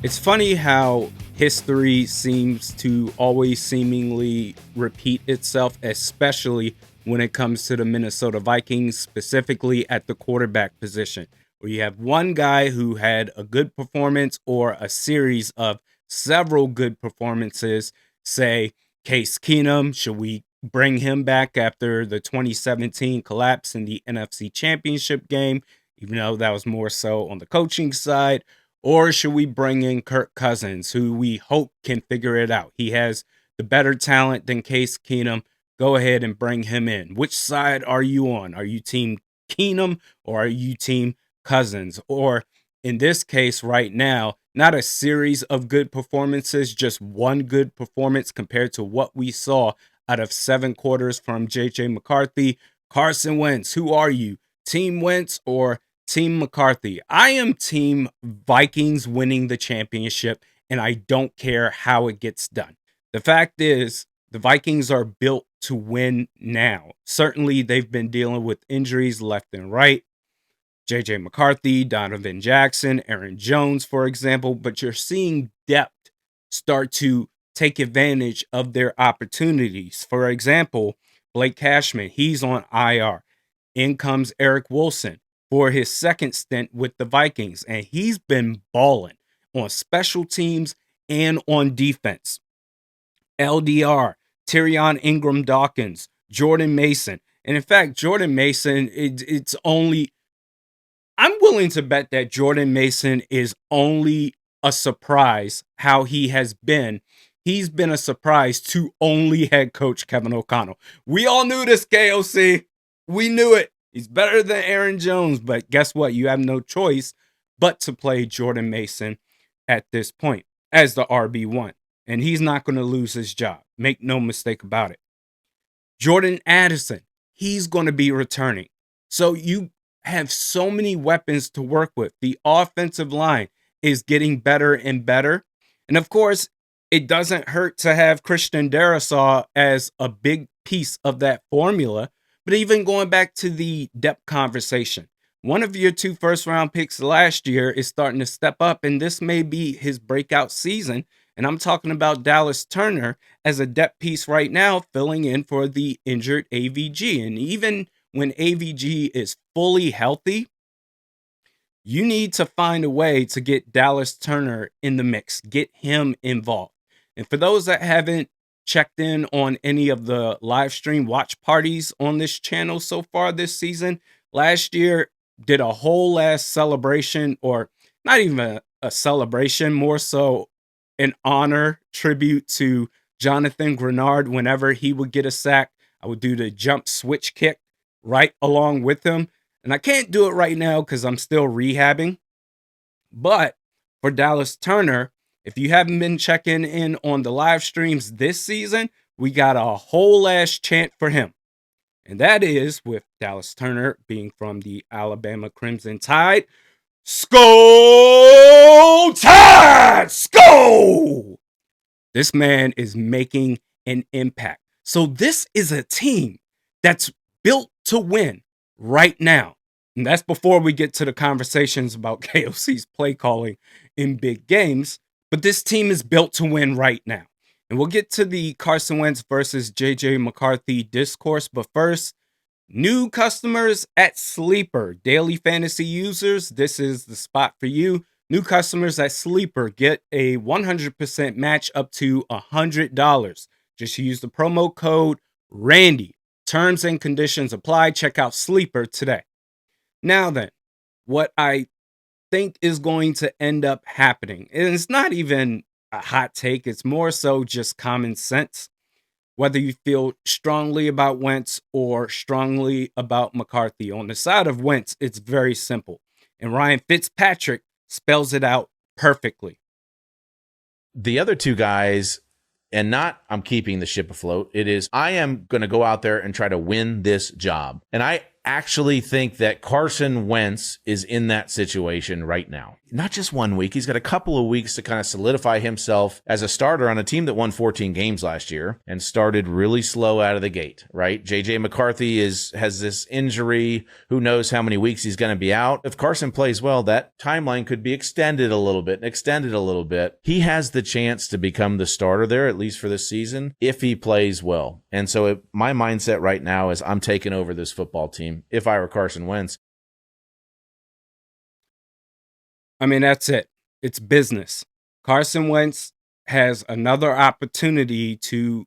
It's funny how history seems to always seemingly repeat itself, especially when it comes to the Minnesota Vikings, specifically at the quarterback position, where you have one guy who had a good performance or a series of several good performances. Say, Case Keenum, should we bring him back after the 2017 collapse in the NFC Championship game, even though that was more so on the coaching side? Or should we bring in Kirk Cousins, who we hope can figure it out? He has the better talent than Case Keenum. Go ahead and bring him in. Which side are you on? Are you team Keenum or are you team Cousins? Or in this case right now, not a series of good performances, just one good performance compared to what we saw out of 7 quarters from J.J. McCarthy. Carson Wentz, who are you? Team Wentz or Team McCarthy? I am Team Vikings winning the championship, and I don't care how it gets done. The fact is, the Vikings are built to win now. Certainly, they've been dealing with injuries left and right. J.J. McCarthy, Donovan Jackson, Aaron Jones, for example, but you're seeing depth start to take advantage of their opportunities. For example, Blake Cashman, he's on IR. In comes Eric Wilson for his second stint with the Vikings, and he's been balling on special teams and on defense. LDR, Tyrion Ingram Dawkins, Jordan Mason. And in fact, Jordan Mason, I'm willing to bet that Jordan Mason is only a surprise how he has been. He's been a surprise to only head coach Kevin O'Connell. We all knew this, KOC. We knew it. He's better than Aaron Jones, but guess what? You have no choice but to play Jordan Mason at this point as the RB1. And he's not going to lose his job. Make no mistake about it. Jordan Addison, he's going to be returning. So you have so many weapons to work with. The offensive line is getting better and better. And of course, it doesn't hurt to have Christian Darrisaw as a big piece of that formula. But even going back to the depth conversation, one of your 2 first-round picks last year is starting to step up, and this may be his breakout season. And I'm talking about Dallas Turner as a depth piece right now, filling in for the injured AVG. And even when AVG is fully healthy, you need to find a way to get Dallas Turner in the mix, get him involved. And for those that haven't checked in on any of the live stream watch parties on this channel so far this season, last year did a whole ass celebration, or not even a celebration, more so an honor tribute to Jonathan Grenard. Whenever he would get a sack, I would do the jump switch kick right along with him. And I can't do it right now because I'm still rehabbing. But for Dallas Turner, if you haven't been checking in on the live streams this season, we got a whole ass chant for him. And that is, with Dallas Turner being from the Alabama Crimson Tide, Skol Tide! Skol! This man is making an impact. So this is a team that's built to win right now. And that's before we get to the conversations about KOC's play calling in big games. But this team is built to win right now. And we'll get to the Carson Wentz versus J.J. McCarthy discourse. But first, new customers at Sleeper. Daily fantasy users, this is the spot for you. New customers at Sleeper get a 100% match up to $100. Just use the promo code RANDY. Terms and conditions apply. Check out Sleeper today. Now then, what I think is going to end up happening, and it's not even a hot take, it's more so just common sense. Whether you feel strongly about Wentz or strongly about McCarthy, on the side of Wentz, it's very simple. And Ryan Fitzpatrick spells it out perfectly. The other 2 guys, and not I'm keeping the ship afloat, it is I am going to go out there and try to win this job. And I actually think that Carson Wentz is in that situation right now. not just 1 week. He's got a couple of weeks to kind of solidify himself as a starter on a team that won 14 games last year and started really slow out of the gate, right? JJ McCarthy has this injury. Who knows how many weeks he's going to be out. If Carson plays well, that timeline could be extended a little bit. He has the chance to become the starter there, at least for this season, if he plays well. And so my mindset right now is I'm taking over this football team if I were Carson Wentz. I mean, that's it. It's business. Carson Wentz has another opportunity to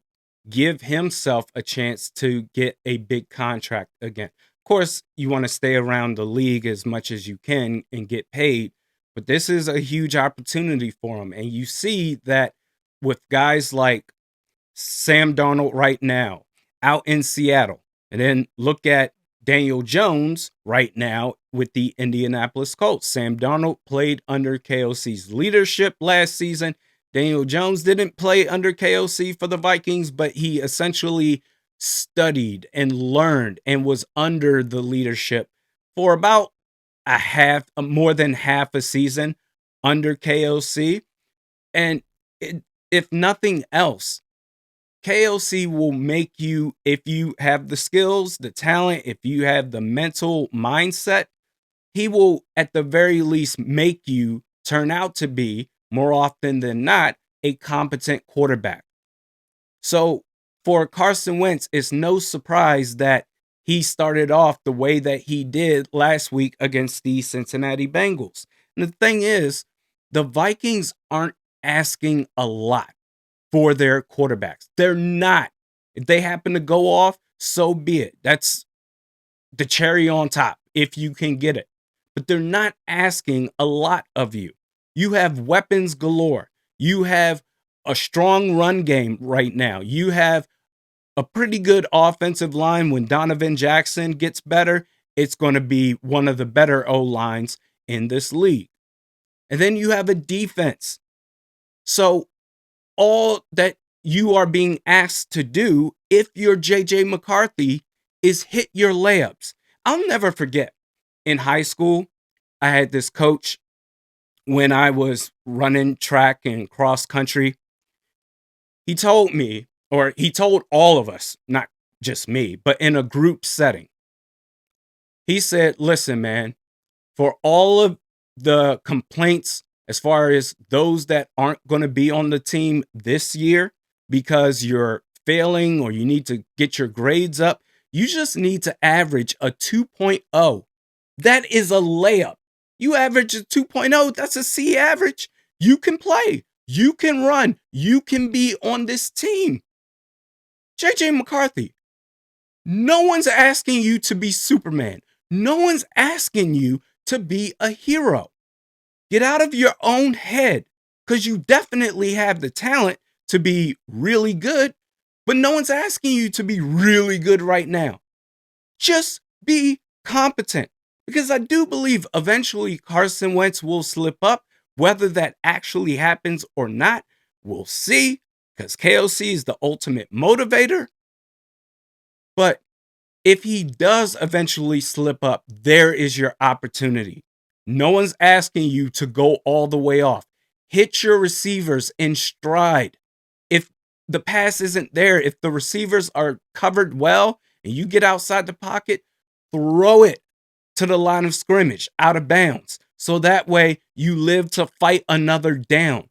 give himself a chance to get a big contract again. Of course, you want to stay around the league as much as you can and get paid, but this is a huge opportunity for him. And you see that with guys like Sam Darnold right now out in Seattle, and then look at Daniel Jones right now with the Indianapolis Colts. Sam Darnold played under KOC's leadership last season. Daniel Jones didn't play under KOC for the Vikings, but he essentially studied and learned and was under the leadership for about more than half a season under KOC. And if nothing else, KOC will make you, if you have the skills, the talent, if you have the mental mindset, he will at the very least make you turn out to be, more often than not, a competent quarterback. So for Carson Wentz, it's no surprise that he started off the way that he did last week against the Cincinnati Bengals. And the thing is, the Vikings aren't asking a lot for their quarterbacks. They're not. If they happen to go off, so be it. That's the cherry on top if you can get it. But they're not asking a lot of you. You have weapons galore. You have a strong run game right now. You have a pretty good offensive line. When Donovan Jackson gets better, it's going to be one of the better O-lines in this league. And then you have a defense. So all that you are being asked to do, if you're JJ McCarthy, is hit your layups. I'll never forget, in high school, I had this coach when I was running track and cross country. He told me, or he told all of us, not just me, but in a group setting. He said, listen, man, for all of the complaints as far as those that aren't going to be on the team this year because you're failing or you need to get your grades up, you just need to average a 2.0. That is a layup. You average a 2.0, that's a C average. You can play. You can run. You can be on this team. JJ McCarthy, no one's asking you to be Superman. No one's asking you to be a hero. Get out of your own head, because you definitely have the talent to be really good, but no one's asking you to be really good right now. Just be competent, because I do believe eventually Carson Wentz will slip up. Whether that actually happens or not, we'll see, because KOC is the ultimate motivator. But if he does eventually slip up, there is your opportunity. No one's asking you to go all the way off. Hit your receivers in stride. If the pass isn't there, if the receivers are covered well and you get outside the pocket, throw it to the line of scrimmage out of bounds. So that way you live to fight another down.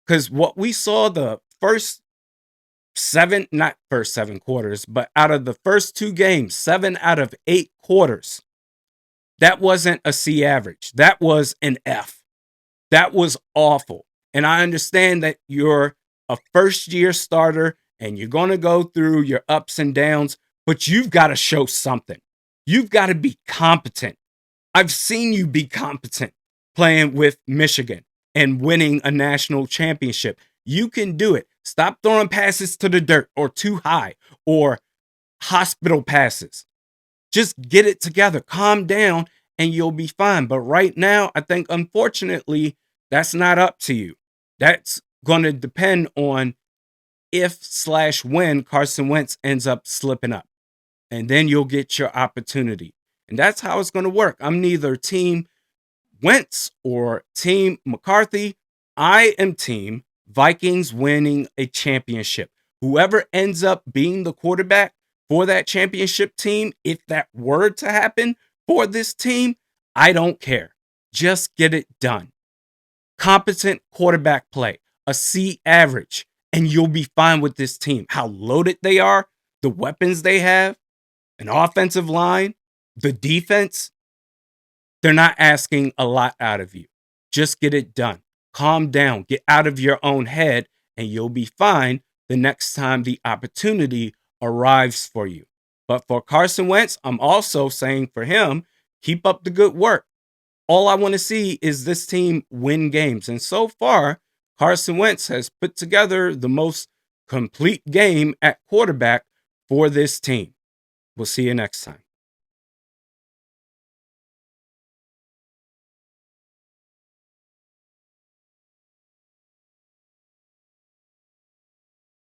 Because what we saw the first not first 7 quarters, but out of the first 2 games, 7 out of 8 quarters, that wasn't a C average. That was an F. That was awful. And I understand that you're a first-year starter and you're going to go through your ups and downs, but you've got to show something. You've got to be competent. I've seen you be competent playing with Michigan and winning a national championship. You can do it. Stop throwing passes to the dirt or too high or hospital passes. Just get it together. Calm down and you'll be fine. But right now, I think, unfortunately, that's not up to you. That's going to depend on if/when Carson Wentz ends up slipping up. And then you'll get your opportunity. And that's how it's going to work. I'm neither team Wentz or Team McCarthy, I am Team Vikings winning a championship. Whoever ends up being the quarterback for that championship team, if that were to happen for this team, I don't care. Just get it done. Competent quarterback play, a C average, and you'll be fine with this team. How loaded they are, the weapons they have, an offensive line, the defense, they're not asking a lot out of you. Just get it done. Calm down, get out of your own head, and you'll be fine the next time the opportunity arrives for you. But for Carson Wentz, I'm also saying for him, keep up the good work. All I want to see is this team win games. And so far, Carson Wentz has put together the most complete game at quarterback for this team. We'll see you next time.